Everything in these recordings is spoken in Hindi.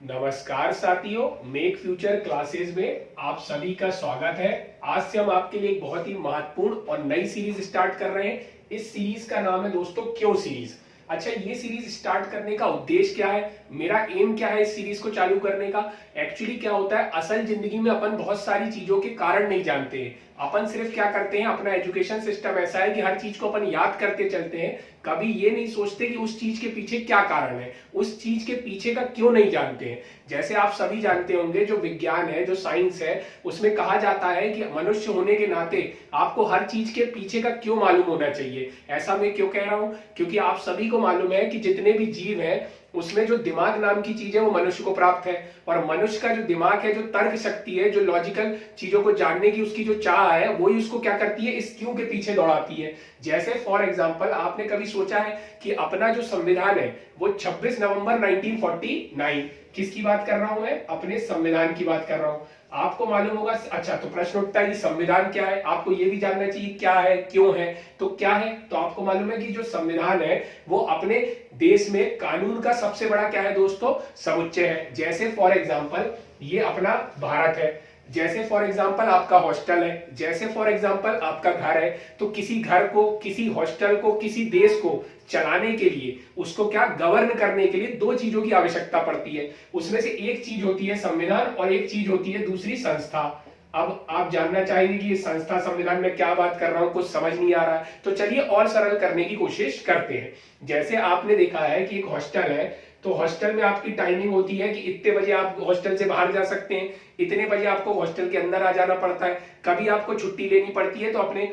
नमस्कार साथियों, मेक फ्यूचर क्लासेस में आप सभी का स्वागत है। आज से हम आपके लिए एक बहुत ही महत्वपूर्ण और नई सीरीज स्टार्ट कर रहे हैं। इस सीरीज का नाम है दोस्तों क्यों सीरीज। अच्छा, ये सीरीज स्टार्ट करने का उद्देश्य क्या है, मेरा एम क्या है इस सीरीज को चालू करने का। एक्चुअली क्या होता है, असल जिंदगी में अपन बहुत सारी चीजों के कारण नहीं जानते हैं। अपन सिर्फ क्या करते हैं, अपना एजुकेशन सिस्टम ऐसा है कि हर चीज को अपन याद करते चलते हैं, कभी ये नहीं सोचते कि उस चीज के पीछे क्या कारण है, उस चीज के पीछे का क्यों नहीं जानते हैं। जैसे आप सभी जानते होंगे, जो विज्ञान है, जो साइंस है, उसमें कहा जाता है कि मनुष्य होने के नाते आपको हर चीज के पीछे का क्यों मालूम होना चाहिए। ऐसा मैं क्यों कह रहा हूं, क्योंकि आप सभी को मालूम है कि जितने भी जीव हैं उसमें जो दिमाग नाम की चीज है वो मनुष्य को प्राप्त है। और मनुष्य का जो दिमाग है, जो तर्क शक्ति है, जो लॉजिकल चीजों को जानने की उसकी जो चाह है, वही उसको क्या करती है, इस क्यों के पीछे दौड़ाती है। जैसे फॉर एग्जांपल, आपने कभी सोचा है कि अपना जो संविधान है वो 26 नवंबर 1949, किसकी बात कर रहा हूं मैं, अपने संविधान की बात कर रहा हूं। आपको मालूम होगा, अच्छा तो प्रश्न उठता है कि संविधान क्या है, आपको यह भी जानना चाहिए क्या है, क्यों है। तो क्या है, तो आपको मालूम है कि जो संविधान है वो अपने देश में कानून का सबसे बड़ा क्या है दोस्तों, समुच्चय है। जैसे फॉर एग्जांपल ये अपना भारत है, जैसे फॉर एग्जांपल आपका हॉस्टल है, जैसे फॉर एग्जांपल आपका घर है। तो किसी घर को, किसी हॉस्टल को, किसी देश को चलाने के लिए, उसको क्या गवर्न करने के लिए दो चीजों की आवश्यकता पड़ती है। उसमें से एक चीज होती है संविधान और एक चीज होती है दूसरी संस्था। अब आप जानना चाहेंगे कि ये संस्था संविधान में क्या बात कर रहा हूं, कुछ समझ नहीं आ रहा है, तो चलिए और सरल करने की कोशिश करते हैं। जैसे आपने देखा है कि एक हॉस्टल है, तो हॉस्टल में आपकी टाइमिंग होती है कि इतने बजे आप हॉस्टल से बाहर जा सकते हैं, इतने बजे आपको हॉस्टल के अंदर आ जाना पड़ता है। कभी आपको छुट्टी लेनी पड़ती है तो अपने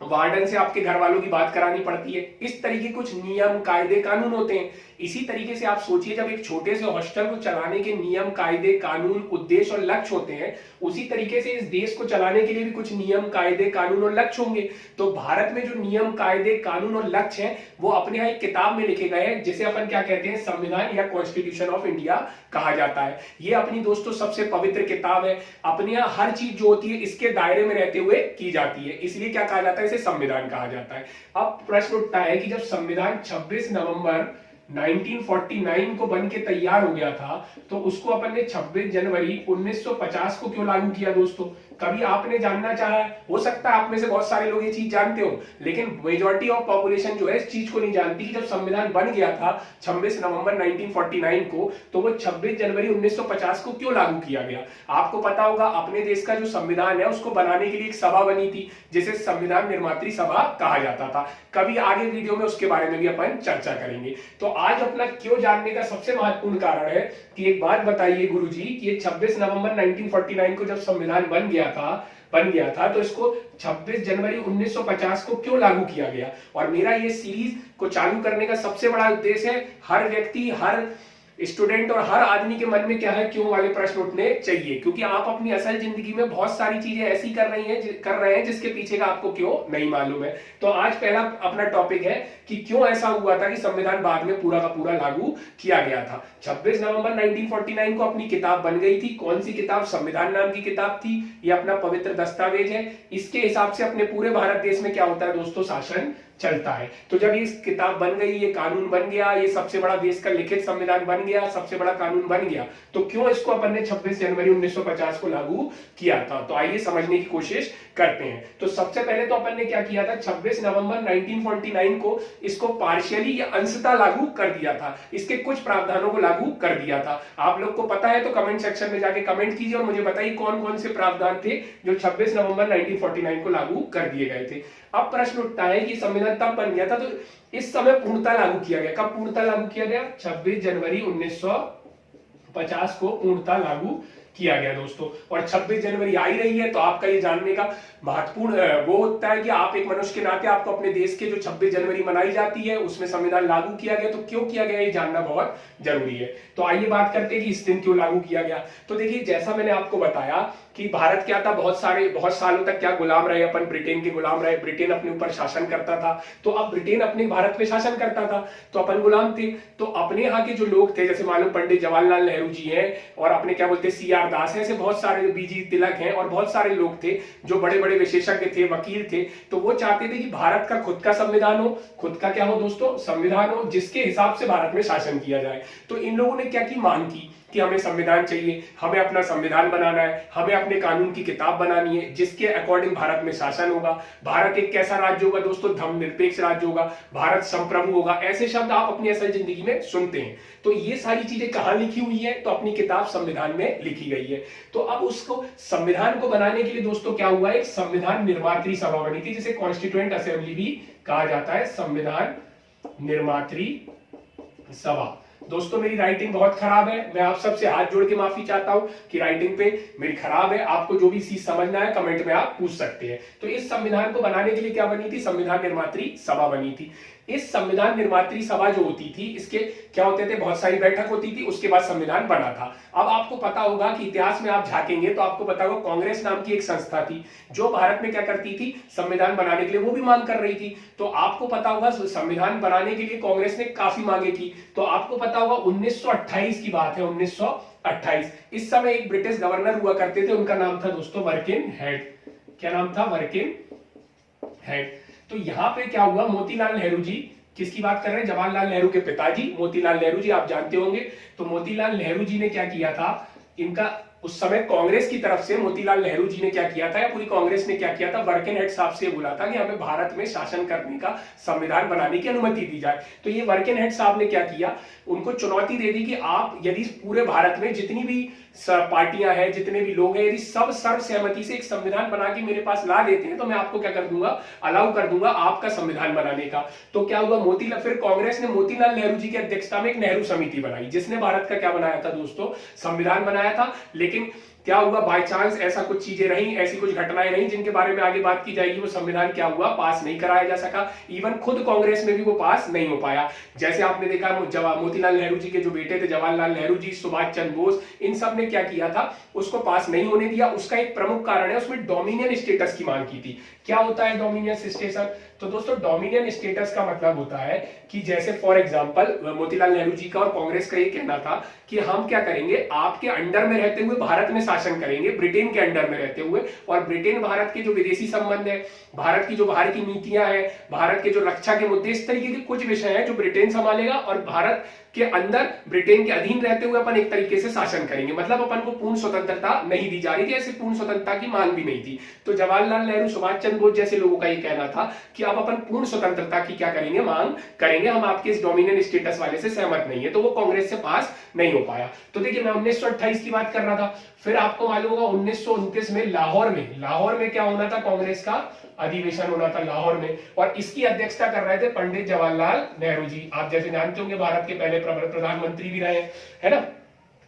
वार्डन से आपके घर वालों की बात करानी पड़ती है। इस तरीके कुछ नियम कायदे कानून होते हैं। इसी तरीके से आप सोचिए, जब एक छोटे से हॉस्टल को चलाने के नियम कायदे कानून उद्देश्य और लक्ष्य होते हैं, उसी तरीके से इस देश को चलाने के लिए भी कुछ नियम कायदे कानून और लक्ष्य होंगे। तो भारत में जो नियम कायदे कानून और लक्ष्य हैं वो अपने यहाँ एक किताब में लिखे गए हैं, जिसे अपन क्या कहते हैं, संविधान या कॉन्स्टिट्यूशन ऑफ इंडिया कहा जाता है। ये अपनी दोस्तों सबसे पवित्र किताब है। अपने यहाँ हर चीज जो होती है इसके दायरे में रहते हुए की जाती है, इसलिए क्या कहा जाता है, इसे संविधान कहा जाता है। अब प्रश्न उठता है कि जब संविधान 26 नवंबर 1949 को बन के तैयार हो गया था, तो उसको अपन ने 26 जनवरी 1950 को क्यों लागू किया दोस्तों। कभी आपने जानना चाहा है, हो सकता है आप में से बहुत सारे लोग ये चीज जानते हो, लेकिन मेजॉरिटी ऑफ पॉपुलेशन जो है इस चीज को नहीं जानती कि जब संविधान बन गया था 26 नवंबर 1949 को, तो वो 26 जनवरी 1950 को क्यों लागू किया गया। आपको पता होगा, अपने देश का जो संविधान है उसको बनाने के लिए एक सभा बनी थी, जिसे संविधान निर्मात्री सभा कहा जाता था। कभी आगे वीडियो में उसके बारे में भी अपन चर्चा करेंगे। तो आज अपना क्यों जानने का सबसे महत्वपूर्ण कारण है कि एक बात बताइए गुरुजी, कि ये 26 नवंबर 1949 को जब संविधान बन गया था तो इसको 26 जनवरी 1950 को क्यों लागू किया गया। और मेरा ये सीरीज को चालू करने का सबसे बड़ा उद्देश्य है, हर व्यक्ति, हर स्टूडेंट और हर आदमी के मन में क्या है, क्यों वाले प्रश्न उठने चाहिए, क्योंकि आप अपनी असल जिंदगी में बहुत सारी चीजें ऐसी कर रहे हैं जिसके पीछे का आपको क्यों नहीं मालूम है। तो आज पहला अपना टॉपिक है कि क्यों ऐसा हुआ था कि संविधान बाद में पूरा का पूरा लागू किया गया था। 26 नवंबर 1949 को अपनी किताब बन गई थी। कौन सी किताब, संविधान नाम की किताब थी। ये अपना पवित्र दस्तावेज है। इसके हिसाब से अपने पूरे भारत देश में क्या होता है दोस्तों, शासन चलता है। तो जब ये किताब बन गई, ये कानून बन गया, ये सबसे बड़ा देश का लिखित संविधान बन गया, सबसे बड़ा कानून बन गया, तो क्यों इसको अपन ने 26 जनवरी 1950 को लागू किया था। तो आइए समझने की कोशिश करते हैं। तो सबसे पहले तो अपन ने क्या किया था, 26 नवंबर 1949 को इसको पार्शियली या अंशतः लागू कर दिया था। इसके कुछ प्रावधानों को लागू कर दिया था। आप लोग को पता है तो कमेंट सेक्शन में जाके कमेंट कीजिए और मुझे बताइए कौन कौन से प्रावधान थे जो 26 नवंबर 1949 को लागू कर दिए गए थे। अब प्रश्न उठता है कि संविधान तब बन गया था, तो इस समय पूर्णतः लागू किया गया। कब पूर्णतः लागू किया गया, 26 जनवरी 1950 को पूर्णतः लागू किया गया दोस्तों। और 26 जनवरी आ ही रही है, तो आपका ये जानने का महत्वपूर्ण वो होता है कि आप एक मनुष्य के नाते आपको अपने देश के जो 26 जनवरी मनाई जाती है उसमें संविधान लागू किया गया, तो क्यों किया गया ये जानना बहुत जरूरी है। तो आइए बात करते हैं कि इस दिन क्यों लागू किया गया। तो देखिए, जैसा मैंने आपको बताया कि भारत क्या था, बहुत सालों तक क्या गुलाम रहे, अपन ब्रिटेन के गुलाम रहे। ब्रिटेन अपने ऊपर शासन करता था, तो अब ब्रिटेन अपने भारत पे शासन करता था, तो अपन गुलाम थे। तो अपने यहाँ के जो लोग थे, जैसे मालूम पंडित जवाहरलाल नेहरू जी हैं, और अपने क्या बोलते CR दास हैं, ऐसे बहुत सारे, बीजी तिलक हैं, और बहुत सारे लोग थे जो बड़े बड़े विशेषज्ञ थे, वकील थे। तो वो चाहते थे कि भारत का खुद का संविधान हो, खुद का क्या हो दोस्तों, संविधान हो, जिसके हिसाब से भारत में शासन किया जाए। तो इन लोगों ने क्या की, मांग की। कि हमें संविधान चाहिए, हमें अपना संविधान बनाना है, हमें अपने कानून की किताब बनानी है जिसके अकॉर्डिंग भारत में शासन होगा। भारत एक कैसा राज्य होगा दोस्तों? धर्मनिरपेक्ष राज्य होगा, भारत संप्रभु होगा। ऐसे शब्द आप अपनी असल जिंदगी में सुनते हैं। तो ये सारी चीजें कहां लिखी हुई है? तो अपनी किताब संविधान में लिखी गई है। तो अब उसको संविधान को बनाने के लिए दोस्तों क्या हुआ? एक संविधान निर्मात्री सभा बनी थी, जिसे कॉन्स्टिट्यूएंट असेंबली भी कहा जाता है। संविधान निर्मात्री सभा। दोस्तों मेरी राइटिंग बहुत खराब है, मैं आप सबसे हाथ जोड़ के माफी चाहता हूं कि राइटिंग पे मेरी खराब है। आपको जो भी चीज समझना है कमेंट में आप पूछ सकते हैं। तो इस संविधान को बनाने के लिए क्या बनी थी? संविधान निर्मात्री सभा बनी थी। इस संविधान निर्मात्री सभा जो होती थी, इसके क्या होते थे? बहुत सारी बैठक होती थी, उसके बाद संविधान बना था। अब आपको पता होगा कि इतिहास में आप झांकेंगे तो आपको पता होगा कांग्रेस नाम की एक संस्था थी जो भारत में क्या करती थी? संविधान बनाने के लिए वो भी मांग कर रही थी। तो आपको पता होगा संविधान बनाने के लिए कांग्रेस ने काफी मांगे की। तो आपको पता होगा 1928 की बात है, 1928। इस समय एक ब्रिटिश गवर्नर हुआ करते थे, उनका नाम था दोस्तों वर्किन हेड। क्या नाम था? वर्किन हेड। तो यहां पे क्या हुआ? मोतीलाल नेहरू जी, किसकी बात कर रहे हैं? जवाहरलाल नेहरू के पिताजी मोतीलाल नेहरू जी, आप जानते होंगे। तो मोतीलाल नेहरू जी ने क्या किया था? इनका उस समय कांग्रेस की तरफ से मोतीलाल नेहरू जी ने क्या किया था, या पूरी कांग्रेस ने क्या किया था? वर्किन हेड साहब से बोला था कि हमें भारत में शासन करने का, संविधान बनाने की अनुमति दी जाए। तो ये वर्किन हेड साहब ने क्या किया? उनको चुनौती दे दी कि आप यदि पूरे भारत में जितनी भी पार्टियां हैं, जितने भी लोग हैं, यदि सब सर्वसहमति से एक संविधान बना के मेरे पास ला देते हैं तो मैं आपको क्या कर दूंगा? अलाउ कर दूंगा आपका संविधान बनाने का। तो क्या हुआ? फिर कांग्रेस ने मोतीलाल नेहरू जी की अध्यक्षता में एक नेहरू समिति बनाई, जिसने भारत का क्या बनाया था दोस्तों? संविधान बनाया था। लेकिन क्या हुआ? बाय चांस ऐसा कुछ चीजें रही, ऐसी कुछ घटनाएं रही जिनके बारे में आगे बात की जाएगी। वो संविधान क्या हुआ? पास नहीं कराया जा सका। इवन खुद कांग्रेस में भी वो पास नहीं हो पाया। जैसे आपने देखा मोतीलाल नेहरू जी के जो बेटे थे जवाहरलाल नेहरू जी, सुभाष चंद्र बोस, इन सब ने क्या किया था? उसको पास नहीं होने दिया। उसका एक प्रमुख कारण है, उसमें डोमिनियन स्टेटस की मांग की थी। क्या होता है डोमिनियन स्टेटस? तो दोस्तों डोमिनियन स्टेटस का मतलब होता है कि जैसे फॉर एग्जांपल मोतीलाल नेहरू जी का और कांग्रेस का ये कहना था कि हम क्या करेंगे? आपके अंडर में रहते हुए भारत में शासन करेंगे, ब्रिटेन के अंडर में रहते हुए। और ब्रिटेन भारत के जो विदेशी संबंध है, भारत की जो बाहर की नीतियां हैं, भारत के जो रक्षा के मुद्दे, इस तरीके के कुछ विषय हैं जो ब्रिटेन संभालेगा और भारत के अंदर ब्रिटेन के अधीन रहते हुए अपन एक तरीके से शासन करेंगे। मतलब अपन को पूर्ण स्वतंत्रता नहीं दी जा रही थी, ऐसे पूर्ण स्वतंत्रता की मांग भी नहीं थी। तो जवाहरलाल नेहरू, सुभाष चंद्र बोस जैसे लोगों का ये कहना था कि अब अपन पूर्ण स्वतंत्रता की क्या करेंगे? मांग करेंगे, हम आपके इस डोमिनियन स्टेटस वाले से सहमत नहीं है। तो वो कांग्रेस से पास नहीं हो पाया। तो देखिए मैं 1928 की बात कर रहा था। फिर आपको मालूम होगा 1929 में लाहौर में क्या होना था? कांग्रेस का अधिवेशन होना था लाहौर में, और इसकी अध्यक्षता कर रहे थे पंडित जवाहरलाल नेहरू जी। आप जैसे जानते होंगे भारत के पहले प्रधानमंत्री भी रहे, है ना।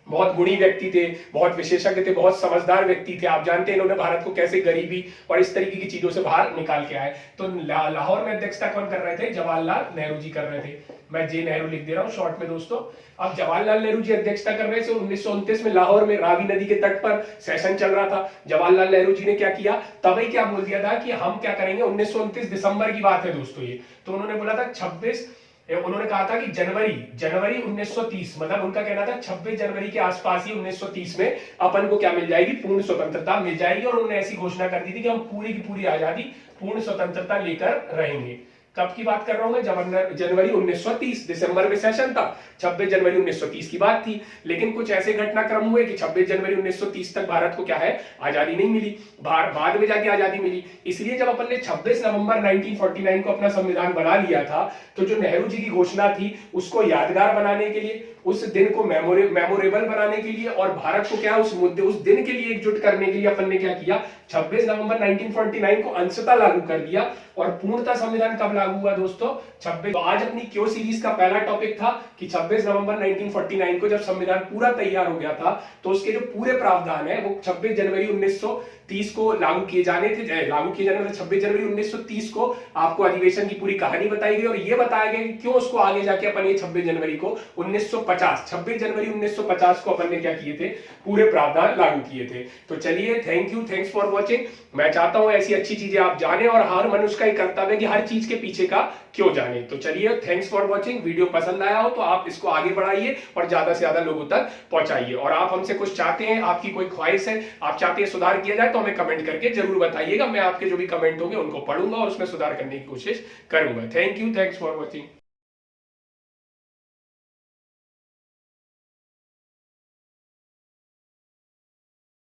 बहुत गुणी व्यक्ति थे, बहुत विशेषज्ञ थे, बहुत समझदार व्यक्ति थे। आप जानते हैं इन्होंने भारत को कैसे गरीबी और इस तरीके की चीजों से बाहर निकाल के आए। तो लाहौर में अध्यक्षता कौन कर रहे थे? जवाहरलाल नेहरू जी कर रहे थे। मैं जे नेहरू लिख दे रहा हूं शॉर्ट में दोस्तों। अब जवाहरलाल नेहरू जी अध्यक्षता कर रहे थे। 1929 में लाहौर में रावी नदी के तट पर सेशन चल रहा था। जवाहरलाल नेहरू जी ने क्या किया? तभी क्या बोल दिया था कि हम क्या करेंगे? 1929 दिसंबर की बात है दोस्तों ये। तो उन्होंने बोला था उन्होंने कहा था कि जनवरी 1930, मतलब उनका कहना था 26 जनवरी के आसपास ही 1930 में अपन को क्या मिल जाएगी? पूर्ण स्वतंत्रता मिल जाएगी। और उन्होंने ऐसी घोषणा कर दी थी कि हम पूरी की पूरी आजादी, पूर्ण स्वतंत्रता लेकर रहेंगे। कब की बात कर रहा हूं मैं? जनवरी 1930, दिसंबर में सेशन था, 26 जनवरी 1930 की बात थी। लेकिन कुछ ऐसे घटनाक्रम हुए कि 26 जनवरी 1930 तक भारत को क्या है? आजादी नहीं मिली, बाद में जाके आजादी मिली। इसलिए जब अपन ने 26 नवंबर 1949 को अपना संविधान बना लिया था, तो जो नेहरू जी की घोषणा थी उसको यादगार बनाने के लिए, उस दिन को मेमोरेबल बनाने के लिए और भारत को क्या उस दिन के लिए एकजुट करने के लिए अपन ने क्या किया? 26 नवंबर 1949 को अंशतः लागू कर दिया। और पूर्णतः संविधान कब लागू हुआ दोस्तों? 26। तो आज अपनी क्यों सीरीज का पहला टॉपिक था कि 26 नवंबर 1949 को जब संविधान पूरा तैयार हो गया था, तो उसके जो पूरे प्रावधान है वो 26 जनवरी 1930 को लागू किए जाने थे। 26 जनवरी 1930 को आपको अधिवेशन की पूरी कहानी बताई गई और ये बताया गया कि क्यों उसको आगे जाके अपन ये 26 जनवरी को 26 जनवरी 1950 को अपन ने क्या किए थे? पूरे प्रावधान लागू किए थे। तो चलिए, थैंक्स फॉर वॉचिंग। मैं चाहता हूं ऐसी अच्छी चीजें आप जाने और हर मनुष्य का ही कर्तव्य है कि हर चीज के पीछे का क्यों जाने। तो चलिए, थैंक्स फॉर वॉचिंग। वीडियो पसंद आया हो तो आप इसको आगे बढ़ाइए और ज्यादा से ज्यादा लोगों तक पहुंचाइए। और आप हमसे कुछ चाहते हैं, आपकी कोई ख्वाहिश है, आप चाहते हैं सुधार किया जाए, तो हमें कमेंट करके जरूर बताइएगा। मैं आपके जो भी कमेंट होंगे उनको पढ़ूंगा और उसमें सुधार करने की कोशिश करूंगा। Thanks for watching.